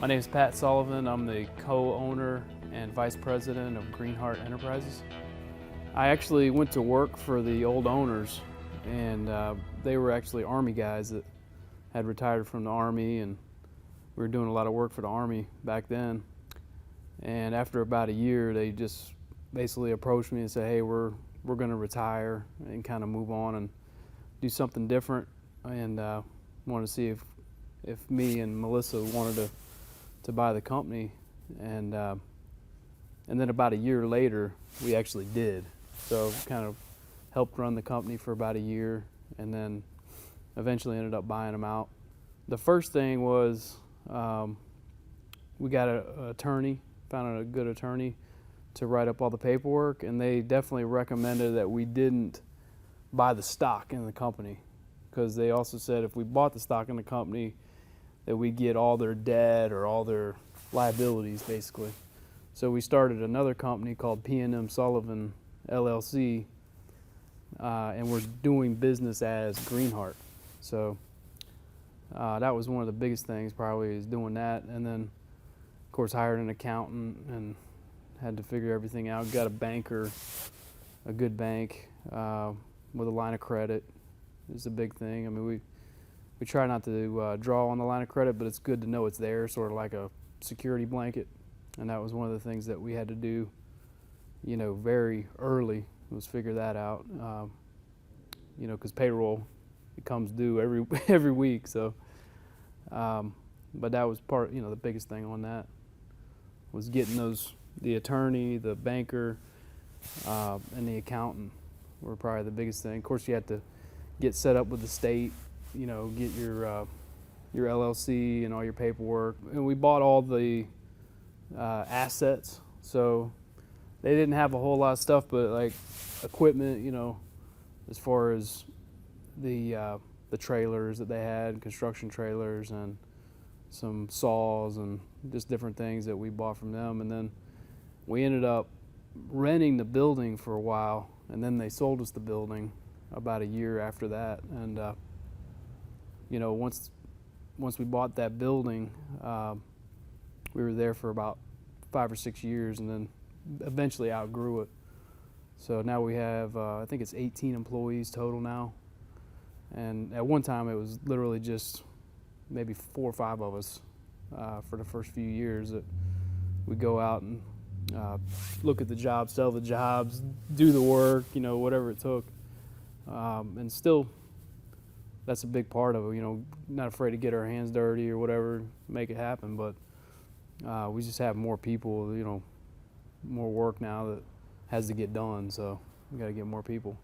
My name is Pat Sullivan. I'm the co-owner and vice president of Greenheart Enterprises. I actually went to work for the old owners, and they were actually Army guys that had retired from the Army, and we were doing a lot of work for the Army back then. And after about a year, they just basically approached me and said, "Hey, we're going to retire and kind of move on and do something different," and wanted to see if me and Melissa wanted to buy the company, and then about a year later we actually did. So kind of helped run the company for about a year, and then eventually ended up buying them out. The first thing was we got an attorney, found a good attorney to write up all the paperwork, and they definitely recommended that we didn't buy the stock in the company, because they also said if we bought the stock in the company that we get all their debt or all their liabilities, basically. So we started another company called P&M Sullivan LLC, and we're doing business as Greenheart. So that was one of the biggest things, probably, is doing that. And then, of course, hired an accountant and had to figure everything out. Got a banker, a good bank with a line of credit is a big thing. I mean, we try not to draw on the line of credit, but it's good to know it's there, sort of like a security blanket. And that was one of the things that we had to do, very early, was figure that out. Because payroll, it comes due every week. So, but that was part, the biggest thing on that was getting the attorney, the banker, and the accountant were probably the biggest thing. Of course, you had to get set up with the state, get your LLC and all your paperwork. And we bought all the assets, so they didn't have a whole lot of stuff, but like equipment, as far as the trailers that they had, construction trailers, and some saws and just different things that we bought from them. And then we ended up renting the building for a while, and then they sold us the building about a year after that. And once we bought that building, we were there for about 5 or 6 years, and then eventually outgrew it. So now we have, I think it's 18 employees total now. And at one time it was literally just maybe 4 or 5 of us for the first few years that we go out and look at the jobs, sell the jobs, do the work, whatever it took. And still, that's a big part of it, not afraid to get our hands dirty or whatever, make it happen. But we just have more people, more work now that has to get done, so we got to get more people.